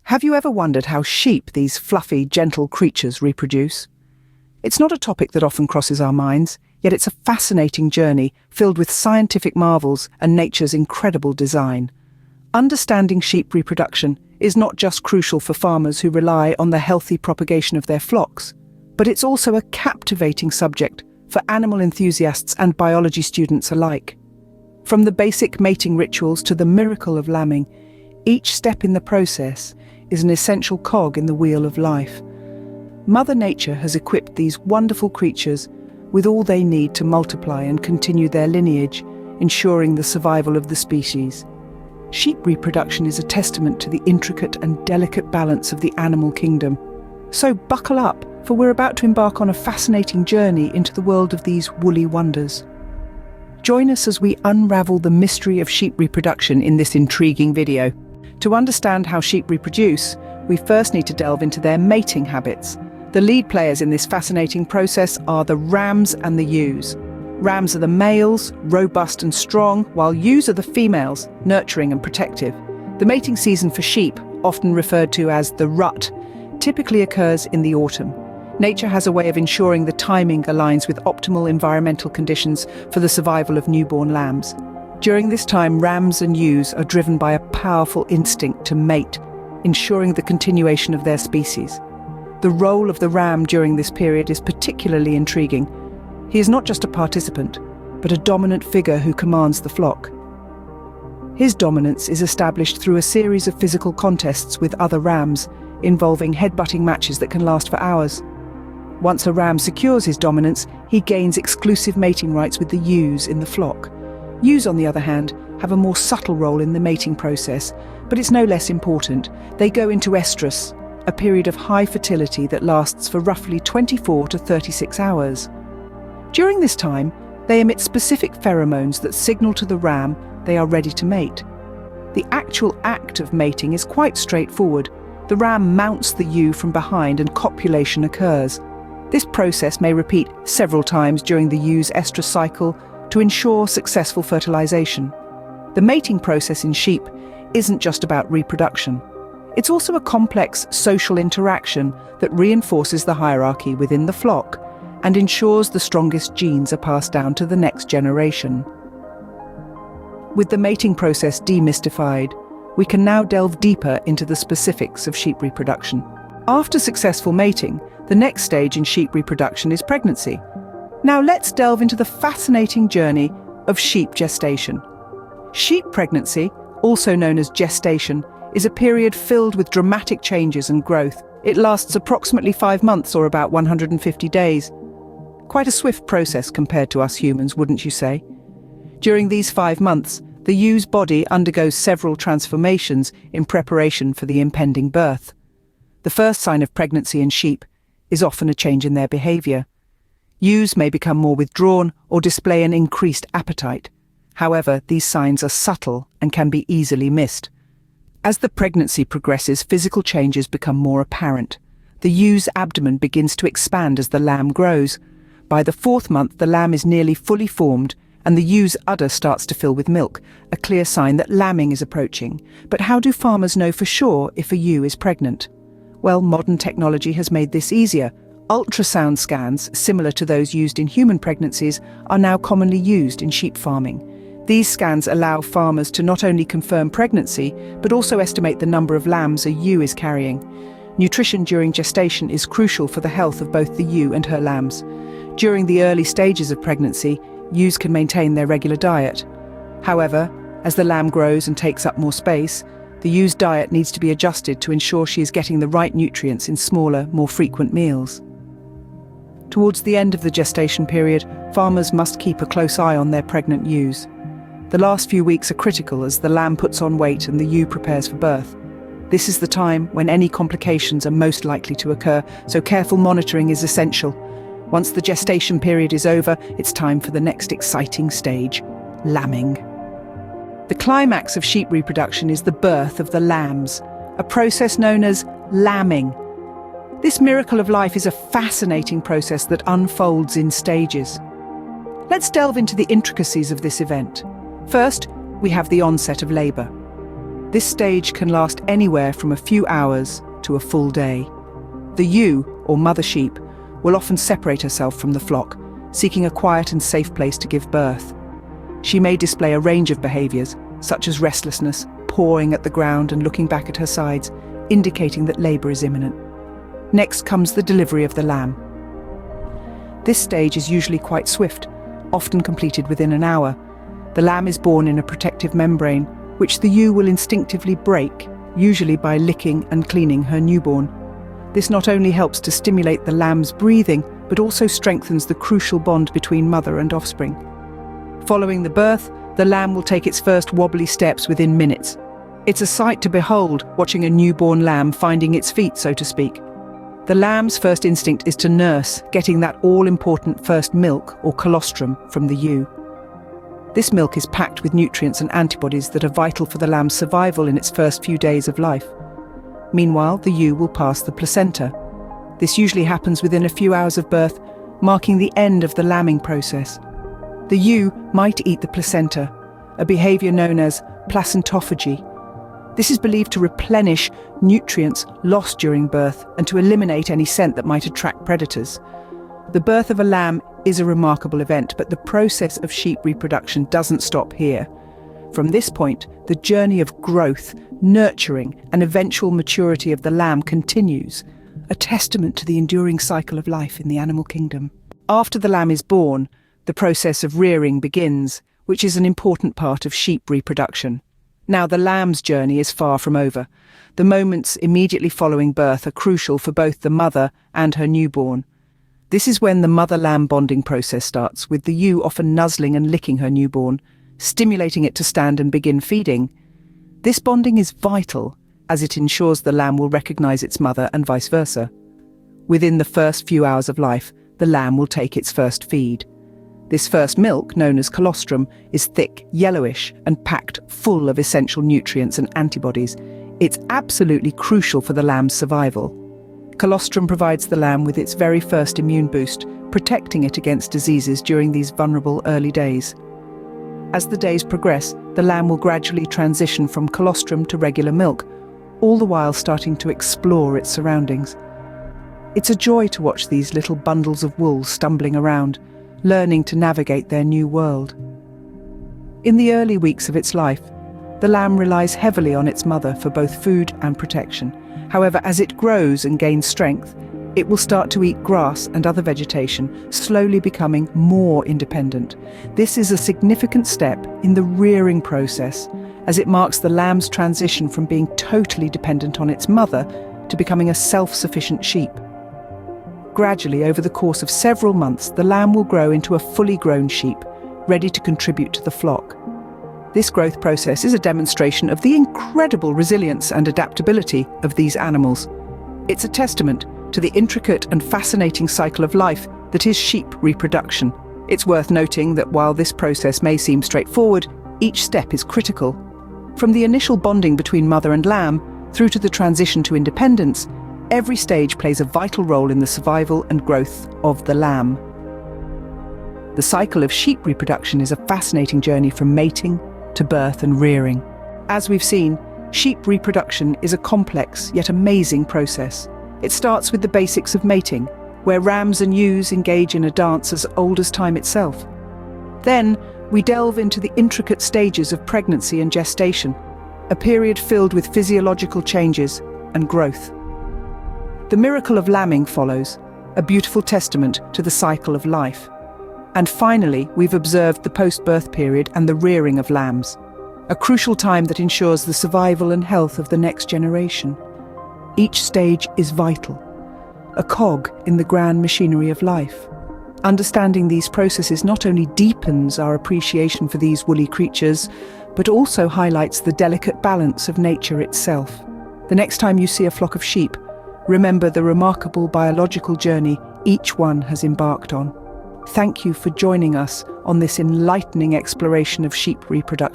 Have you ever wondered how sheep, these fluffy, gentle creatures, reproduce? It's not a topic that often crosses our minds, yet it's a fascinating journey filled with scientific marvels and nature's incredible design. Understanding sheep reproduction is not just crucial for farmers who rely on the healthy propagation of their flocks, but it's also a captivating subject for animal enthusiasts and biology students alike. From the basic mating rituals to the miracle of lambing, each step in the process is an essential cog in the wheel of life. Mother Nature has equipped these wonderful creatures with all they need to multiply and continue their lineage, ensuring the survival of the species. Sheep reproduction is a testament to the intricate and delicate balance of the animal kingdom. So buckle up, for we're about to embark on a fascinating journey into the world of these woolly wonders. Join us as we unravel the mystery of sheep reproduction in this intriguing video. To understand how sheep reproduce, we first need to delve into their mating habits. The lead players in this fascinating process are the rams and the ewes. Rams are the males, robust and strong, while ewes are the females, nurturing and protective. The mating season for sheep, often referred to as the rut, typically occurs in the autumn. Nature has a way of ensuring the timing aligns with optimal environmental conditions for the survival of newborn lambs. During this time, rams and ewes are driven by a powerful instinct to mate, ensuring the continuation of their species. The role of the ram during this period is particularly intriguing. He is not just a participant, but a dominant figure who commands the flock. His dominance is established through a series of physical contests with other rams, involving headbutting matches that can last for hours. Once a ram secures his dominance, he gains exclusive mating rights with the ewes in the flock. Ewes, on the other hand, have a more subtle role in the mating process, but it's no less important. They go into estrus, a period of high fertility that lasts for roughly 24 to 36 hours. During this time, they emit specific pheromones that signal to the ram they are ready to mate. The actual act of mating is quite straightforward. The ram mounts the ewe from behind and copulation occurs. This process may repeat several times during the ewe's estrus cycle to ensure successful fertilization. The mating process in sheep isn't just about reproduction. It's also a complex social interaction that reinforces the hierarchy within the flock and ensures the strongest genes are passed down to the next generation. With the mating process demystified, we can now delve deeper into the specifics of sheep reproduction. After successful mating, the next stage in sheep reproduction is pregnancy. Now let's delve into the fascinating journey of sheep gestation. Sheep pregnancy, also known as gestation, is a period filled with dramatic changes and growth. It lasts approximately 5 months or about 150 days. Quite a swift process compared to us humans, wouldn't you say? During these 5 months, the ew's body undergoes several transformations in preparation for the impending birth. The first sign of pregnancy in sheep is often a change in their behavior. Ewes may become more withdrawn or display an increased appetite. However, these signs are subtle and can be easily missed. As the pregnancy progresses, physical changes become more apparent. The ew's abdomen begins to expand as the lamb grows. By the 4th month, the lamb is nearly fully formed, and the ew's udder starts to fill with milk, a clear sign that lambing is approaching. But how do farmers know for sure if a ewe is pregnant? Well, modern technology has made this easier. Ultrasound scans, similar to those used in human pregnancies, are now commonly used in sheep farming. These scans allow farmers to not only confirm pregnancy, but also estimate the number of lambs a ewe is carrying. Nutrition during gestation is crucial for the health of both the ewe and her lambs. During the early stages of pregnancy, ewes can maintain their regular diet. However, as the lamb grows and takes up more space, the ew's diet needs to be adjusted to ensure she is getting the right nutrients in smaller, more frequent meals. Towards the end of the gestation period, farmers must keep a close eye on their pregnant ewes. The last few weeks are critical as the lamb puts on weight and the ewe prepares for birth. This is the time when any complications are most likely to occur, so careful monitoring is essential. Once the gestation period is over, it's time for the next exciting stage, lambing. The climax of sheep reproduction is the birth of the lambs, a process known as lambing. This miracle of life is a fascinating process that unfolds in stages. Let's delve into the intricacies of this event. First, we have the onset of labour. This stage can last anywhere from a few hours to a full day. The ewe, or mother sheep, will often separate herself from the flock, seeking a quiet and safe place to give birth. She may display a range of behaviours, such as restlessness, pawing at the ground and looking back at her sides, indicating that labour is imminent. Next comes the delivery of the lamb. This stage is usually quite swift, often completed within an hour. The lamb is born in a protective membrane, which the ewe will instinctively break, usually by licking and cleaning her newborn. This not only helps to stimulate the lamb's breathing, but also strengthens the crucial bond between mother and offspring. Following the birth, the lamb will take its first wobbly steps within minutes. It's a sight to behold, watching a newborn lamb finding its feet, so to speak. The lamb's first instinct is to nurse, getting that all-important first milk, or colostrum, from the ewe. This milk is packed with nutrients and antibodies that are vital for the lamb's survival in its first few days of life. Meanwhile, the ewe will pass the placenta. This usually happens within a few hours of birth, marking the end of the lambing process. The ewe might eat the placenta, a behaviour known as placentophagy. This is believed to replenish nutrients lost during birth and to eliminate any scent that might attract predators. The birth of a lamb is a remarkable event, but the process of sheep reproduction doesn't stop here. From this point, the journey of growth, nurturing, and eventual maturity of the lamb continues, a testament to the enduring cycle of life in the animal kingdom. After the lamb is born, the process of rearing begins, which is an important part of sheep reproduction. Now, the lamb's journey is far from over. The moments immediately following birth are crucial for both the mother and her newborn. This is when the mother-lamb bonding process starts, with the ewe often nuzzling and licking her newborn, stimulating it to stand and begin feeding. This bonding is vital, as it ensures the lamb will recognise its mother and vice versa. Within the first few hours of life, the lamb will take its first feed. This first milk, known as colostrum, is thick, yellowish, and packed full of essential nutrients and antibodies. It's absolutely crucial for the lamb's survival. Colostrum provides the lamb with its very first immune boost, protecting it against diseases during these vulnerable early days. As the days progress, the lamb will gradually transition from colostrum to regular milk, all the while starting to explore its surroundings. It's a joy to watch these little bundles of wool stumbling around, learning to navigate their new world. In the early weeks of its life, the lamb relies heavily on its mother for both food and protection. However, as it grows and gains strength, it will start to eat grass and other vegetation, slowly becoming more independent. This is a significant step in the rearing process, as it marks the lamb's transition from being totally dependent on its mother to becoming a self-sufficient sheep. Gradually, over the course of several months, the lamb will grow into a fully grown sheep, ready to contribute to the flock. This growth process is a demonstration of the incredible resilience and adaptability of these animals. It's a testament to the intricate and fascinating cycle of life that is sheep reproduction. It's worth noting that while this process may seem straightforward, each step is critical. From the initial bonding between mother and lamb, through to the transition to independence, every stage plays a vital role in the survival and growth of the lamb. The cycle of sheep reproduction is a fascinating journey from mating to birth and rearing. As we've seen, sheep reproduction is a complex yet amazing process. It starts with the basics of mating, where rams and ewes engage in a dance as old as time itself. Then, we delve into the intricate stages of pregnancy and gestation, a period filled with physiological changes and growth. The miracle of lambing follows, a beautiful testament to the cycle of life. And finally, we've observed the post-birth period and the rearing of lambs, a crucial time that ensures the survival and health of the next generation. Each stage is vital, a cog in the grand machinery of life. Understanding these processes not only deepens our appreciation for these woolly creatures, but also highlights the delicate balance of nature itself. The next time you see a flock of sheep, remember the remarkable biological journey each one has embarked on. Thank you for joining us on this enlightening exploration of sheep reproduction.